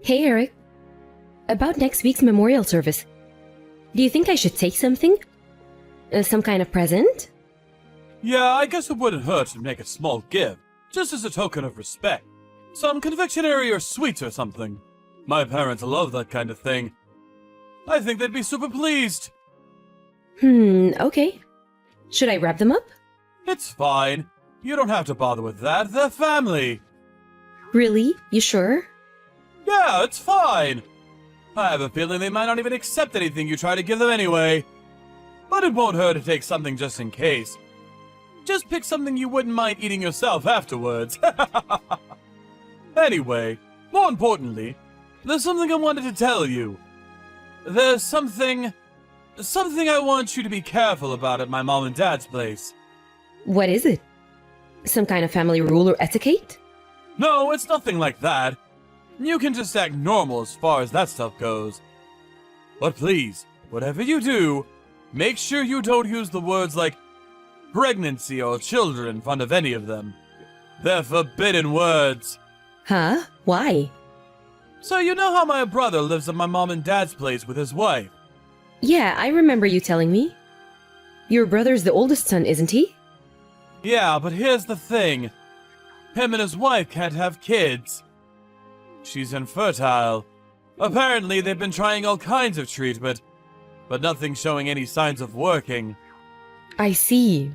Hey Eric, about next week's memorial service. Do you think I should take something? Some kind of present? Yeah, I guess it wouldn't hurt to make a small gift, just as a token of respect. Some confectionery or sweets or something. My parents love that kind of thing. I think they'd be super pleased. Okay. Should I wrap them up? It's fine. You don't have to bother with that. They're family. Really? You sure? Yeah, it's fine. I have a feeling they might not even accept anything you try to give them anyway. But it won't hurt to take something just in case. Just pick something you wouldn't mind eating yourself afterwards. Anyway, more importantly, there's something I wanted to tell you. There's something I want you to be careful about at my mom and dad's place. What is it? Some kind of family rule or etiquette? No, it's nothing like that. You can just act normal as far as that stuff goes. But please, whatever you do, make sure you don't use the words like pregnancy or children in front of any of them. They're forbidden words. Huh? Why? So you know how my brother lives at my mom and dad's place with his wife? Yeah, I remember you telling me. Your brother's the oldest son, isn't he? Yeah, but here's the thing. Him and his wife can't have kids. She's infertile. Apparently, they've been trying all kinds of treatment, but nothing's showing any signs of working. I see.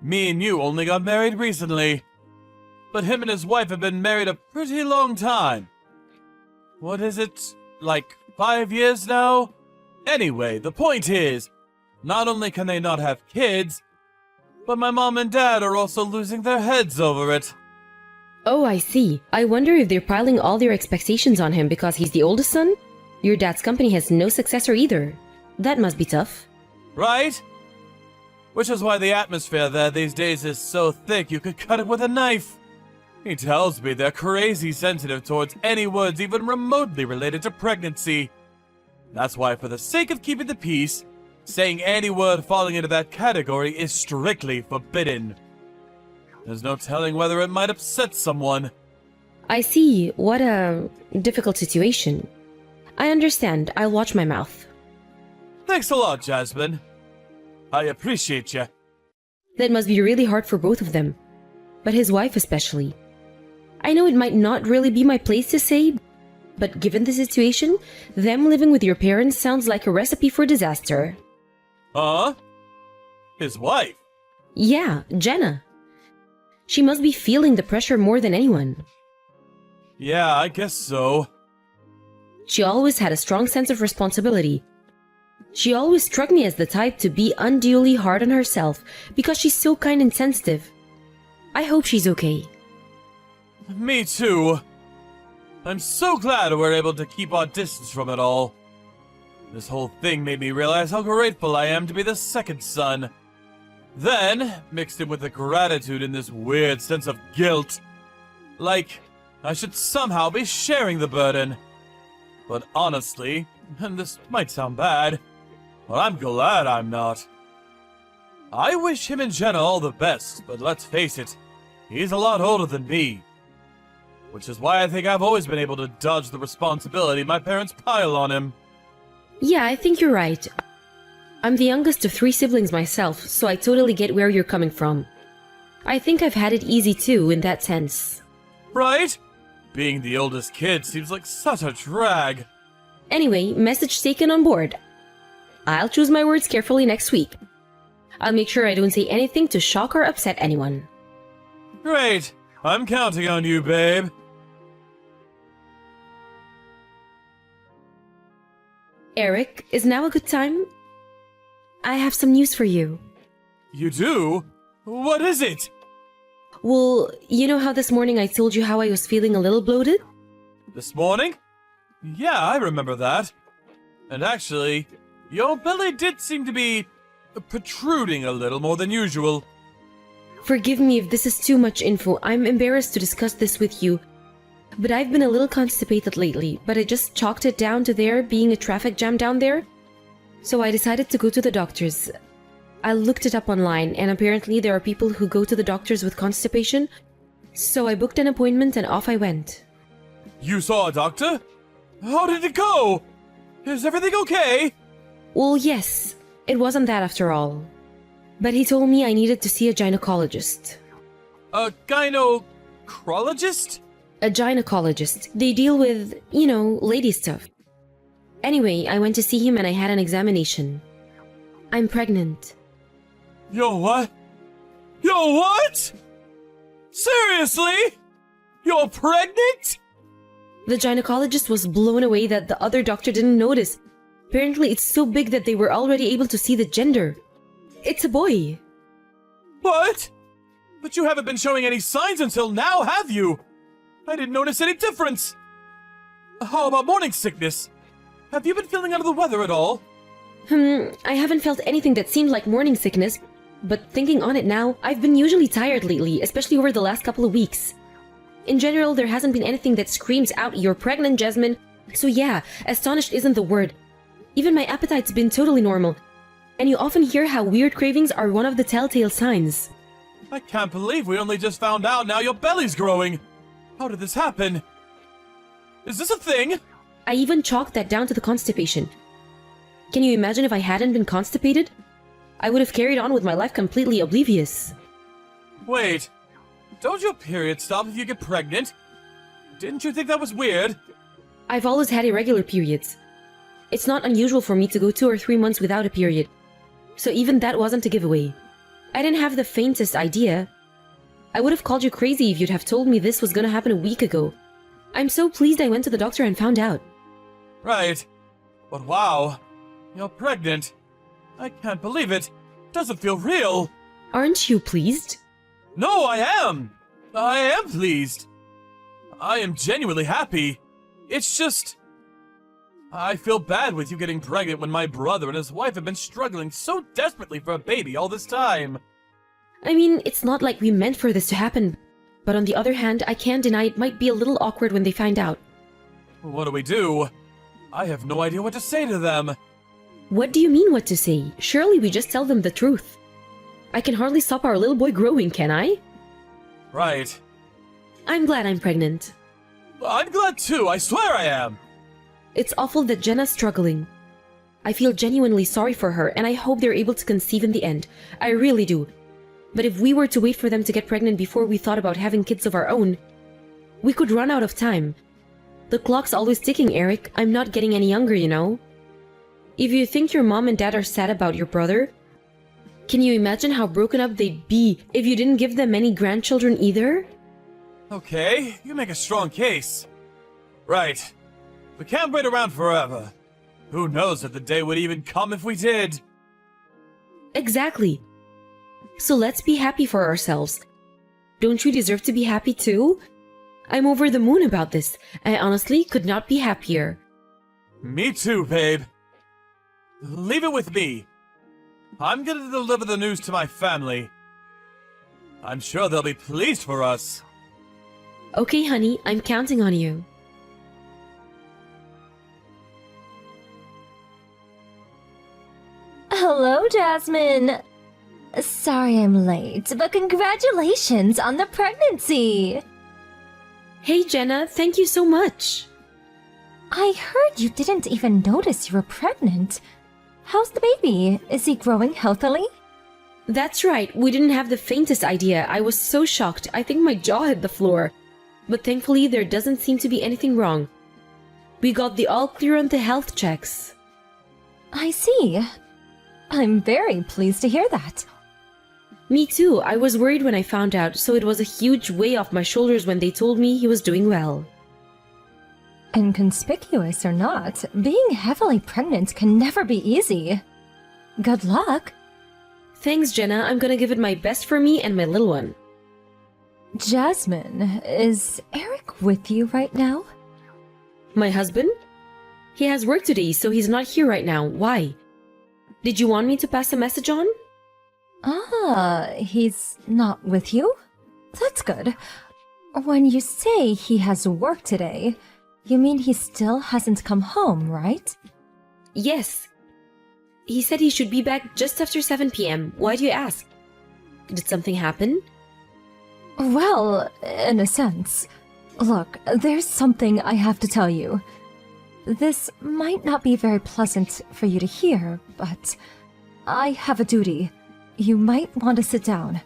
Me and you only got married recently, but him and his wife have been married a pretty long time. What is it, like 5 years now? Anyway, the point is, not only can they not have kids, but my mom and dad are also losing their heads over it. Oh, I see. I wonder if they're piling all their expectations on him because he's the oldest son? Your dad's company has no successor either. That must be tough. Right? Which is why the atmosphere there these days is so thick you could cut it with a knife. He tells me they're crazy sensitive towards any words even remotely related to pregnancy. That's why, for the sake of keeping the peace, saying any word falling into that category is strictly forbidden. There's no telling whether it might upset someone. I see. What a difficult situation. I understand. I'll watch my mouth. Thanks a lot, Jasmine. I appreciate you. That must be really hard for both of them. But his wife especially. I know it might not really be my place to say, but given the situation, them living with your parents sounds like a recipe for disaster. Huh? His wife? Yeah, Jenna. She must be feeling the pressure more than anyone. Yeah, I guess so. She always had a strong sense of responsibility. She always struck me as the type to be unduly hard on herself because she's so kind and sensitive. I hope she's okay. Me too. I'm so glad we're able to keep our distance from it all. This whole thing made me realize how grateful I am to be the second son. Then, mixed in with the gratitude and this weird sense of guilt. Like, I should somehow be sharing the burden. But honestly, and this might sound bad, but I'm glad I'm not. I wish him and Jenna all the best, but let's face it, he's a lot older than me. Which is why I think I've always been able to dodge the responsibility my parents pile on him. Yeah, I think you're right. I'm the youngest of 3 siblings myself, so I totally get where you're coming from. I think I've had it easy too, in that sense. Right? Being the oldest kid seems like such a drag. Anyway, message taken on board. I'll choose my words carefully next week. I'll make sure I don't say anything to shock or upset anyone. Great. I'm counting on you, babe. Eric, is now a good time? I have some news for you. You do? What is it? Well, you know how this morning I told you how I was feeling a little bloated? This morning? Yeah, I remember that. And actually, your belly did seem to be protruding a little more than usual. Forgive me if this is too much info. I'm embarrassed to discuss this with you. But I've been a little constipated lately, but I just chalked it down to there being a traffic jam down there. So I decided to go to the doctors. I looked it up online, and apparently there are people who go to the doctors with constipation. So I booked an appointment and off I went. You saw a doctor? How did it go? Is everything okay? Well, yes, it wasn't that after all. But he told me I needed to see a gynecologist. A gynecologist? A gynecologist. They deal with, lady stuff. Anyway, I went to see him and I had an examination. I'm pregnant. Yo, what? Yo, what? Seriously? You're pregnant? The gynecologist was blown away that the other doctor didn't notice. Apparently, it's so big that they were already able to see the gender. It's a boy. What? But you haven't been showing any signs until now, have you? I didn't notice any difference. How about morning sickness? Have you been feeling under the weather at all? I haven't felt anything that seemed like morning sickness, but thinking on it now, I've been usually tired lately, especially over the last couple of weeks. In general, there hasn't been anything that screams out, "You're pregnant, Jasmine." So yeah, astonished isn't the word. Even my appetite's been totally normal. And you often hear how weird cravings are one of the telltale signs. I can't believe we only just found out now your belly's growing. How did this happen? Is this a thing? I even chalked that down to the constipation. Can you imagine if I hadn't been constipated? I would have carried on with my life completely oblivious. Wait, don't your periods stop if you get pregnant? Didn't you think that was weird? I've always had irregular periods. It's not unusual for me to go 2 or 3 months without a period. So even that wasn't a giveaway. I didn't have the faintest idea. I would have called you crazy if you'd have told me this was gonna happen a week ago. I'm so pleased I went to the doctor and found out. Right. But wow, you're pregnant. I can't believe it. Doesn't feel real. Aren't you pleased? No, I am. I am pleased. I am genuinely happy. It's just... I feel bad with you getting pregnant when my brother and his wife have been struggling so desperately for a baby all this time. I mean, it's not like we meant for this to happen. But on the other hand, I can't deny it might be a little awkward when they find out. What do we do? I have no idea what to say to them. What do you mean what to say? Surely we just tell them the truth. I can hardly stop our little boy growing, can I? Right. I'm glad I'm pregnant. I'm glad too, I swear I am. It's awful that Jenna's struggling. I feel genuinely sorry for her, and I hope they're able to conceive in the end. I really do. But if we were to wait for them to get pregnant before we thought about having kids of our own, we could run out of time. The clock's always ticking, Eric. I'm not getting any younger, you know. If you think your mom and dad are sad about your brother, can you imagine how broken up they'd be if you didn't give them any grandchildren either? Okay, you make a strong case. Right. We can't wait around forever. Who knows if the day would even come if we did? Exactly. So let's be happy for ourselves. Don't you deserve to be happy too? I'm over the moon about this. I honestly could not be happier. Me too, babe. Leave it with me. I'm gonna deliver the news to my family. I'm sure they'll be pleased for us. Okay, honey, I'm counting on you. Hello, Jasmine. Sorry I'm late, but congratulations on the pregnancy. Hey, Jenna, thank you so much. I heard you didn't even notice you were pregnant. How's the baby? Is he growing healthily? That's right, we didn't have the faintest idea. I was so shocked. I think my jaw hit the floor. But thankfully, there doesn't seem to be anything wrong. We got the all clear on the health checks. I see. I'm very pleased to hear that. Me too. I was worried when I found out, so it was a huge weight off my shoulders when they told me he was doing well. Inconspicuous or not, being heavily pregnant can never be easy. Good luck. Thanks, Jenna. I'm gonna give it my best for me and my little one. Jasmine, is Eric with you right now? My husband? He has work today, so he's not here right now. Why? Did you want me to pass a message on? Ah, he's not with you? That's good. When you say he has work today, you mean he still hasn't come home, right? Yes. He said he should be back just after 7 p.m. Why do you ask? Did something happen? Well, in a sense. Look, there's something I have to tell you. This might not be very pleasant for you to hear, but I have a duty. You might want to sit down.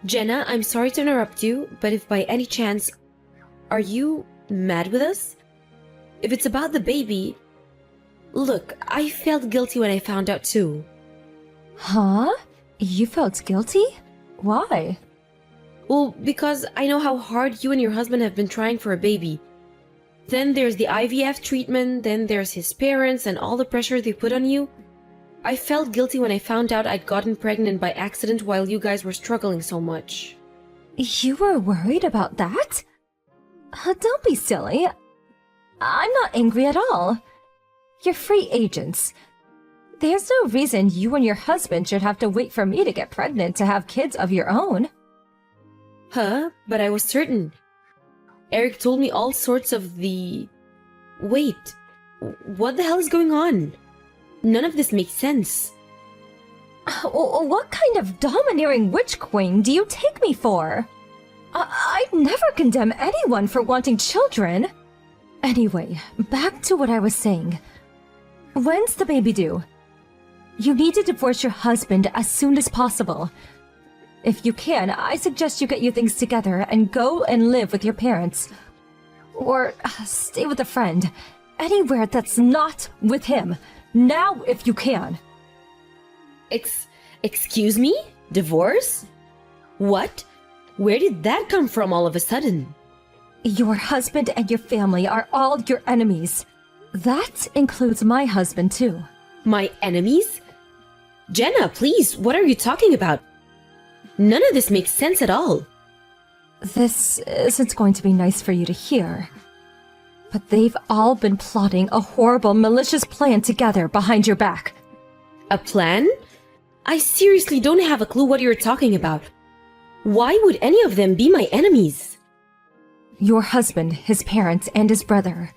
Jenna, I'm sorry to interrupt you, but if by any chance, are you mad with us? If it's about the baby, look, I felt guilty when I found out too. Huh? You felt guilty? Why? Well, because I know how hard you and your husband have been trying for a baby. Then there's the IVF treatment, then there's his parents and all the pressure they put on you. I felt guilty when I found out I'd gotten pregnant by accident while you guys were struggling so much. You were worried about that? Don't be silly. I'm not angry at all. You're free agents. There's no reason you and your husband should have to wait for me to get pregnant to have kids of your own. Huh? But I was certain. Eric told me all sorts of the... Wait, what the hell is going on? None of this makes sense. What kind of domineering witch queen do you take me for? I'd never condemn anyone for wanting children. Anyway, back to what I was saying. When's the baby due? You need to divorce your husband as soon as possible. If you can, I suggest you get your things together and go and live with your parents. Or stay with a friend. Anywhere that's not with him. Now, if you can. Excuse me? Divorce? What? Where did that come from all of a sudden? Your husband and your family are all your enemies. That includes my husband, too. My enemies? Jenna, please, what are you talking about? None of this makes sense at all. This isn't going to be nice for you to hear. But they've all been plotting a horrible, malicious plan together behind your back. A plan? I seriously don't have a clue what you're talking about. Why would any of them be my enemies? Your husband, his parents, and his brother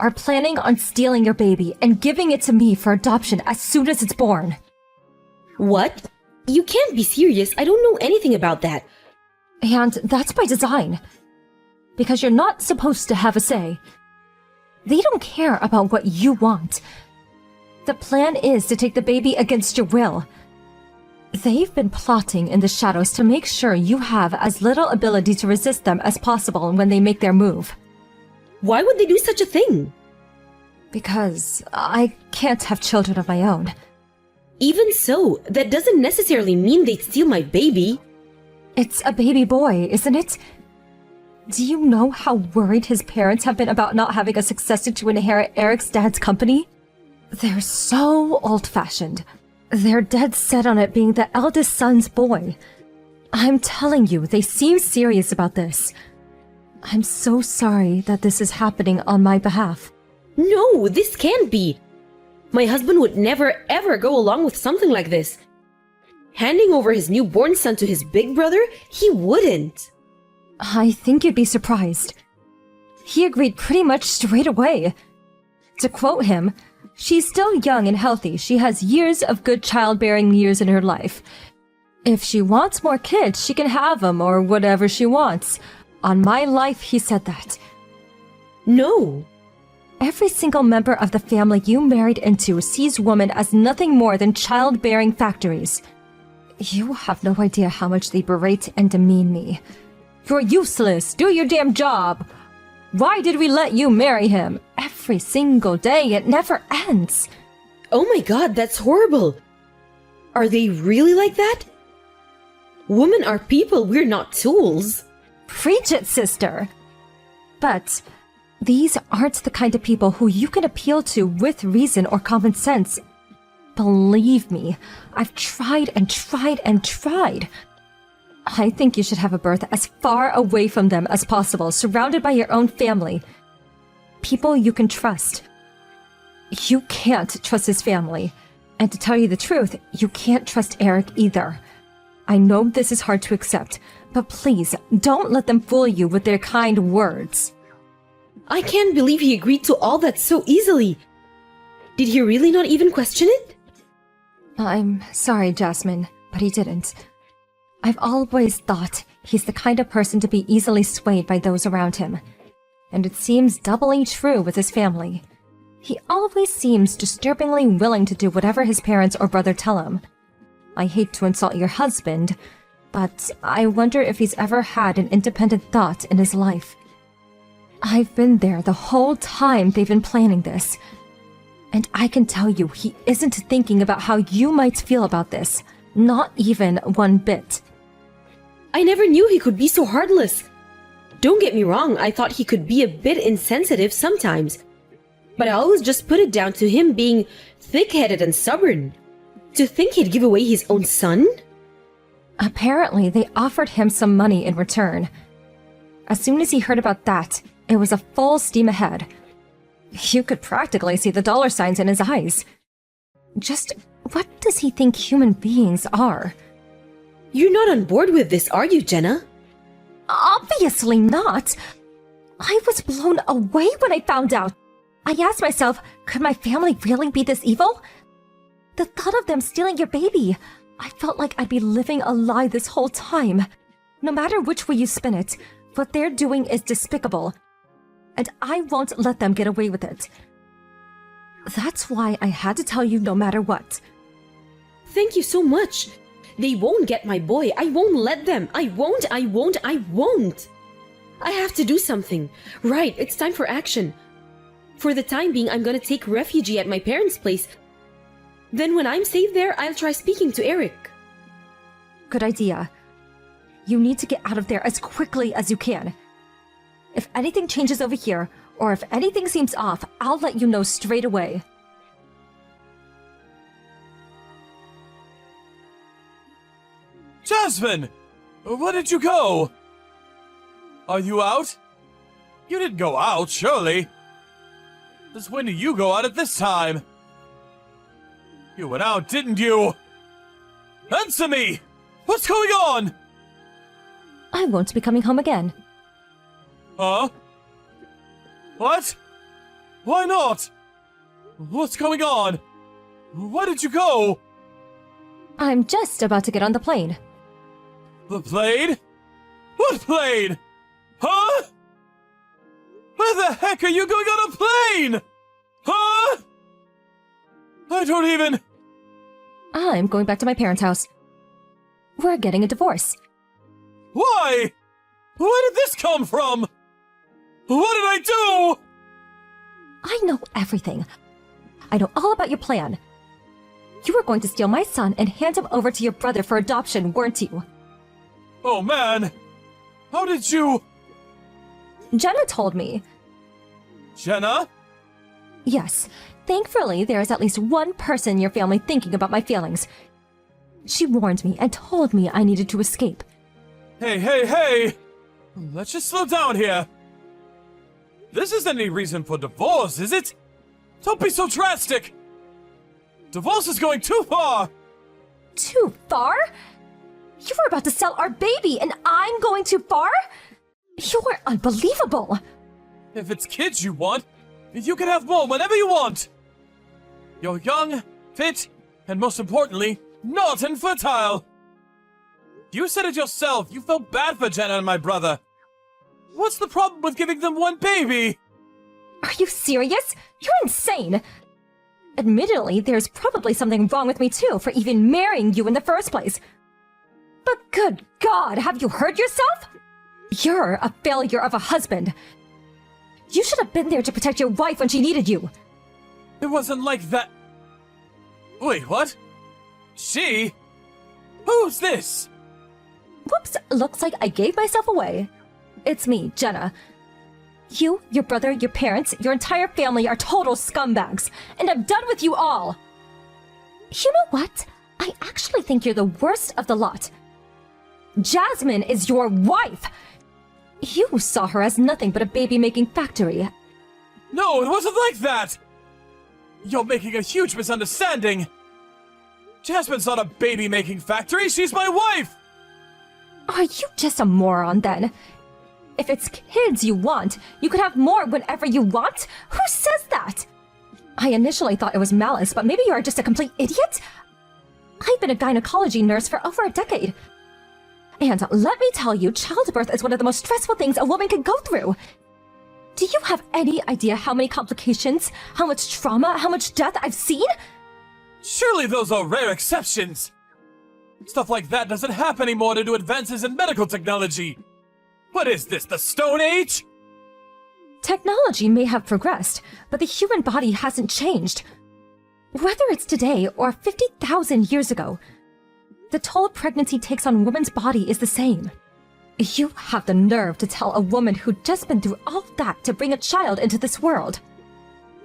are planning on stealing your baby and giving it to me for adoption as soon as it's born. What? You can't be serious. I don't know anything about that. And that's by design. Because you're not supposed to have a say. They don't care about what you want. The plan is to take the baby against your will. They've been plotting in the shadows to make sure you have as little ability to resist them as possible when they make their move. Why would they do such a thing? Because I can't have children of my own. Even so, that doesn't necessarily mean they'd steal my baby. It's a baby boy, isn't it? Do you know how worried his parents have been about not having a successor to inherit Eric's dad's company? They're so old-fashioned. They're dead set on it being the eldest son's boy. I'm telling you, they seem serious about this. I'm so sorry that this is happening on my behalf. No, this can't be. My husband would never ever go along with something like this. Handing over his newborn son to his big brother? He wouldn't. I think you'd be surprised. He agreed pretty much straight away. To quote him, "She's still young and healthy. She has years of good childbearing years in her life. If she wants more kids, she can have them or whatever she wants. On my life," he said that. No. Every single member of the family you married into sees women as nothing more than childbearing factories. You have no idea how much they berate and demean me. "You're useless! Do your damn job! Why did we let you marry him?" Every single day, it never ends. Oh my god, that's horrible. Are they really like that? Women are people, we're not tools. Preach it, sister! But these aren't the kind of people who you can appeal to with reason or common sense. Believe me, I've tried and tried and tried. I think you should have a birth as far away from them as possible, surrounded by your own family. People you can trust. You can't trust his family. And to tell you the truth, you can't trust Eric either. I know this is hard to accept, but please, don't let them fool you with their kind words. I can't believe he agreed to all that so easily. Did he really not even question it? I'm sorry, Jasmine, but he didn't. I've always thought he's the kind of person to be easily swayed by those around him. And it seems doubly true with his family. He always seems disturbingly willing to do whatever his parents or brother tell him. I hate to insult your husband, but I wonder if he's ever had an independent thought in his life. I've been there the whole time they've been planning this. And I can tell you he isn't thinking about how you might feel about this. Not even one bit. I never knew he could be so heartless. Don't get me wrong, I thought he could be a bit insensitive sometimes. But I always just put it down to him being thick-headed and stubborn. To think he'd give away his own son? Apparently, they offered him some money in return. As soon as he heard about that, it was a full steam ahead. You could practically see the dollar signs in his eyes. Just what does he think human beings are? You're not on board with this, are you, Jenna? Obviously not. I was blown away when I found out. I asked myself, could my family really be this evil? The thought of them stealing your baby, I felt like I'd be living a lie this whole time. No matter which way you spin it, what they're doing is despicable. And I won't let them get away with it. That's why I had to tell you no matter what. Thank you so much. They won't get my boy. I won't let them. I won't. I have to do something. Right, it's time for action. For the time being, I'm gonna take refuge at my parents' place. Then when I'm safe there, I'll try speaking to Eric. Good idea. You need to get out of there as quickly as you can. If anything changes over here, or if anything seems off, I'll let you know straight away. Jasmine! Where did you go? Are you out? You didn't go out, surely. Since when did you go out at this time? You went out, didn't you? Answer me! What's going on? I won't be coming home again. Huh? What? Why not? What's going on? Why did you go? I'm just about to get on the plane. The plane? What plane? Huh? Where the heck are you going on a plane? Huh? I don't even... I'm going back to my parents' house. We're getting a divorce. Why? Where did this come from? What did I do? I know everything. I know all about your plan. You were going to steal my son and hand him over to your brother for adoption, weren't you? Oh man! How did you... Jenna told me. Jenna? Yes. Thankfully, there is at least one person in your family thinking about my feelings. She warned me and told me I needed to escape. Hey! Let's just slow down here. This isn't any reason for divorce, is it? Don't be so drastic! Divorce is going too far! Too far? You were about to sell our baby and I'm going too far? You're unbelievable! If it's kids you want, you can have more whenever you want! You're young, fit, and most importantly, not infertile! You said it yourself, you felt bad for Jenna and my brother. What's the problem with giving them one baby? Are you serious? You're insane! Admittedly, there's probably something wrong with me too for even marrying you in the first place. But good God, have you heard yourself? You're a failure of a husband. You should have been there to protect your wife when she needed you. It wasn't like that. Wait, what? She? Who's this? Whoops, looks like I gave myself away. It's me, Jenna. You, your brother, your parents, your entire family are total scumbags, and I'm done with you all! You know what? I actually think you're the worst of the lot. Jasmine is your wife! You saw her as nothing but a baby-making factory. No, it wasn't like that! You're making a huge misunderstanding! Jasmine's not a baby-making factory, she's my wife! Are you just a moron, then? If it's kids you want, you could have more whenever you want? Who says that? I initially thought it was malice, but maybe you are just a complete idiot? I've been a gynecology nurse for over a decade. And let me tell you, childbirth is one of the most stressful things a woman can go through. Do you have any idea how many complications, how much trauma, how much death I've seen? Surely those are rare exceptions! Stuff like that doesn't happen anymore due to advances in medical technology! What is this, the Stone Age? Technology may have progressed, but the human body hasn't changed. Whether it's today or 50,000 years ago, the toll pregnancy takes on a woman's body is the same. You have the nerve to tell a woman who'd just been through all that to bring a child into this world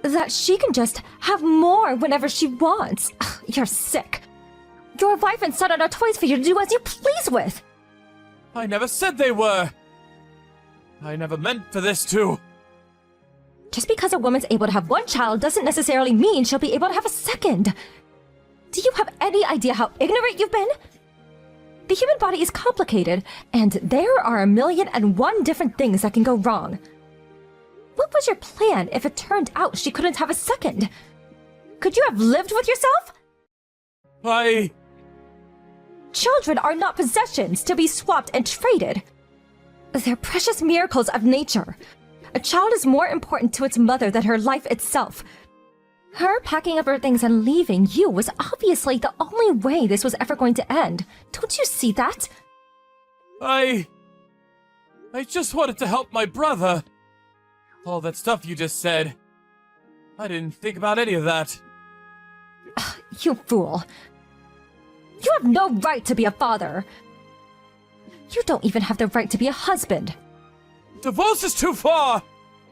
that she can just have more whenever she wants. Ugh, you're sick. Your wife and son are not toys for you to do as you please with. I never said they were. I never meant for this to. Just because a woman's able to have one child doesn't necessarily mean she'll be able to have a second. Do you have any idea how ignorant you've been? The human body is complicated, and there are 1,000,001 different things that can go wrong. What was your plan if it turned out she couldn't have a second? Could you have lived with yourself? Children are not possessions to be swapped and traded. They're precious miracles of nature. A child is more important to its mother than her life itself. Her packing up her things and leaving you was obviously the only way this was ever going to end. Don't you see that? I just wanted to help my brother. All that stuff you just said. I didn't think about any of that. You fool. You have no right to be a father. You don't even have the right to be a husband. Divorce is too far!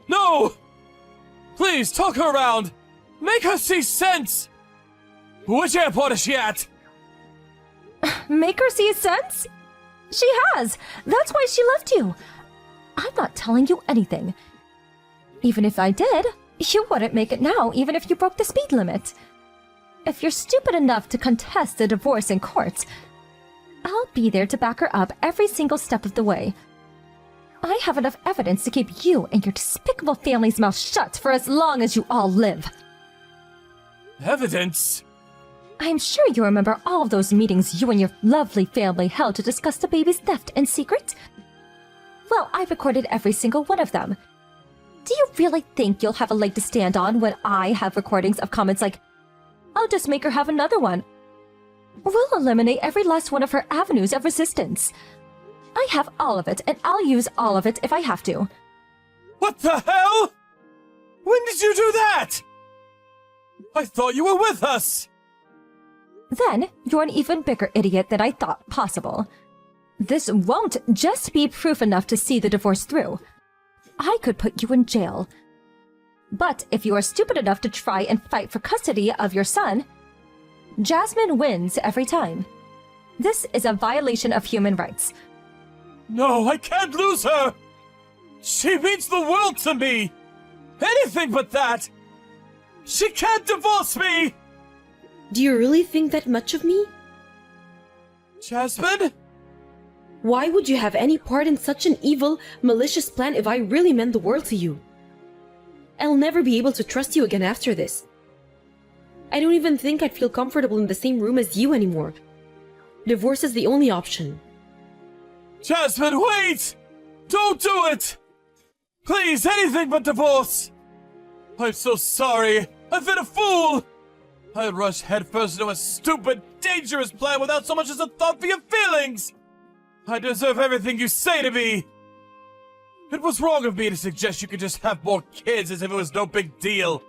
No! Please, talk her around! Make her see sense! Which airport is she at? Make her see sense? She has! That's why she left you. I'm not telling you anything. Even if I did, you wouldn't make it now, even if you broke the speed limit. If you're stupid enough to contest the divorce in court, I'll be there to back her up every single step of the way. I have enough evidence to keep you and your despicable family's mouth shut for as long as you all live. Evidence? I'm sure you remember all of those meetings you and your lovely family held to discuss the baby's theft in secret? Well, I recorded every single one of them. Do you really think you'll have a leg to stand on when I have recordings of comments like, "I'll just make her have another one"? We'll eliminate every last one of her avenues of resistance. I have all of it, and I'll use all of it if I have to. What the hell? When did you do that? I thought you were with us! Then, you're an even bigger idiot than I thought possible. This won't just be proof enough to see the divorce through. I could put you in jail. But if you are stupid enough to try and fight for custody of your son, Jasmine wins every time. This is a violation of human rights. No, I can't lose her! She means the world to me! Anything but that! She can't divorce me! Do you really think that much of me? Jasmine? Why would you have any part in such an evil, malicious plan if I really meant the world to you? I'll never be able to trust you again after this. I don't even think I'd feel comfortable in the same room as you anymore. Divorce is the only option. Jasmine, wait! Don't do it! Please, anything but divorce! I'm so sorry. I've been a fool! I rushed headfirst into a stupid, dangerous plan without so much as a thought for your feelings! I deserve everything you say to me! It was wrong of me to suggest you could just have more kids as if it was no big deal.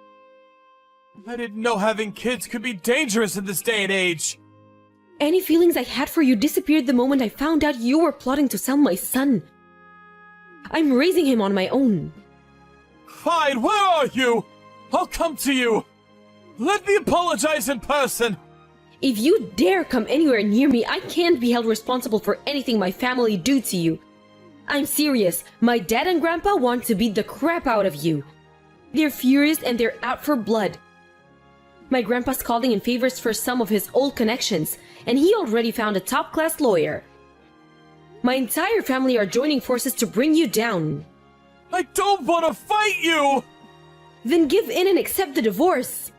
I didn't know having kids could be dangerous in this day and age. Any feelings I had for you disappeared the moment I found out you were plotting to sell my son. I'm raising him on my own. Fine, where are you? I'll come to you. Let me apologize in person. If you dare come anywhere near me, I can't be held responsible for anything my family do to you. I'm serious. My dad and grandpa want to beat the crap out of you. They're furious and they're out for blood. My grandpa's calling in favors for some of his old connections, and he already found a top-class lawyer. My entire family are joining forces to bring you down. I don't want to fight you! Then give in and accept the divorce.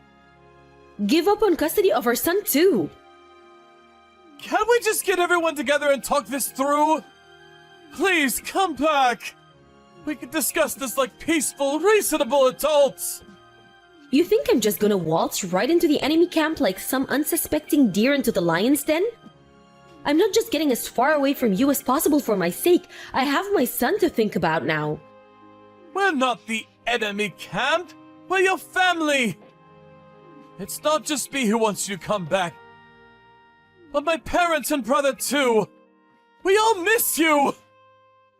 Give up on custody of our son too. Can't we just get everyone together and talk this through? Please, come back! We could discuss this like peaceful, reasonable adults! You think I'm just gonna waltz right into the enemy camp like some unsuspecting deer into the lion's den? I'm not just getting as far away from you as possible for my sake. I have my son to think about now. We're not the enemy camp! We're your family! It's not just me who wants you to come back, but my parents and brother too! We all miss you!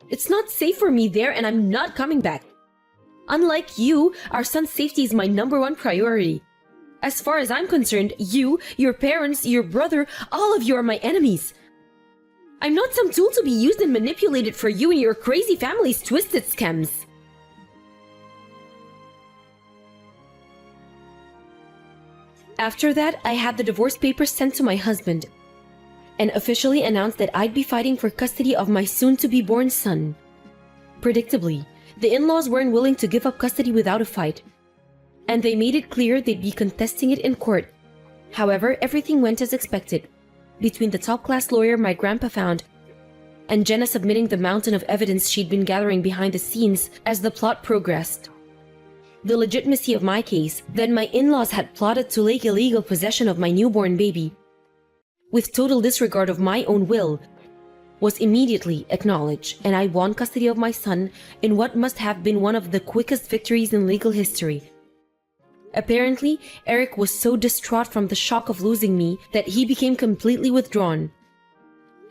It's not safe for me there, and I'm not coming back. Unlike you, our son's safety is my #1 priority. As far as I'm concerned, you, your parents, your brother, all of you are my enemies. I'm not some tool to be used and manipulated for you and your crazy family's twisted schemes. After that, I had the divorce papers sent to my husband and officially announced that I'd be fighting for custody of my soon-to-be-born son. Predictably, the in-laws weren't willing to give up custody without a fight, and they made it clear they'd be contesting it in court. However, everything went as expected, between the top-class lawyer my grandpa found and Jenna submitting the mountain of evidence she'd been gathering behind the scenes as the plot progressed. The legitimacy of my case, that my in-laws had plotted to take illegal possession of my newborn baby, with total disregard of my own will, was immediately acknowledged, and I won custody of my son in what must have been one of the quickest victories in legal history. Apparently, Eric was so distraught from the shock of losing me that he became completely withdrawn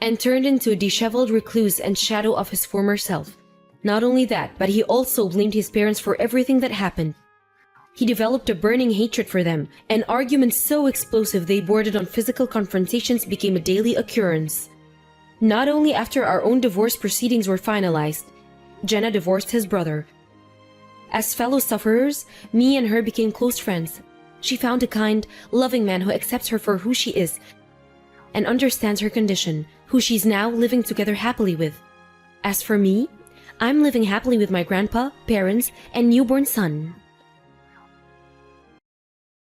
and turned into a disheveled recluse and shadow of his former self. Not only that, but he also blamed his parents for everything that happened. He developed a burning hatred for them, and arguments so explosive they bordered on physical confrontations became a daily occurrence. Not only after our own divorce proceedings were finalized, Jenna divorced his brother. As fellow sufferers, me and her became close friends. She found a kind, loving man who accepts her for who she is and understands her condition, who she's now living together happily with. As for me, I'm living happily with my grandpa, parents, and newborn son.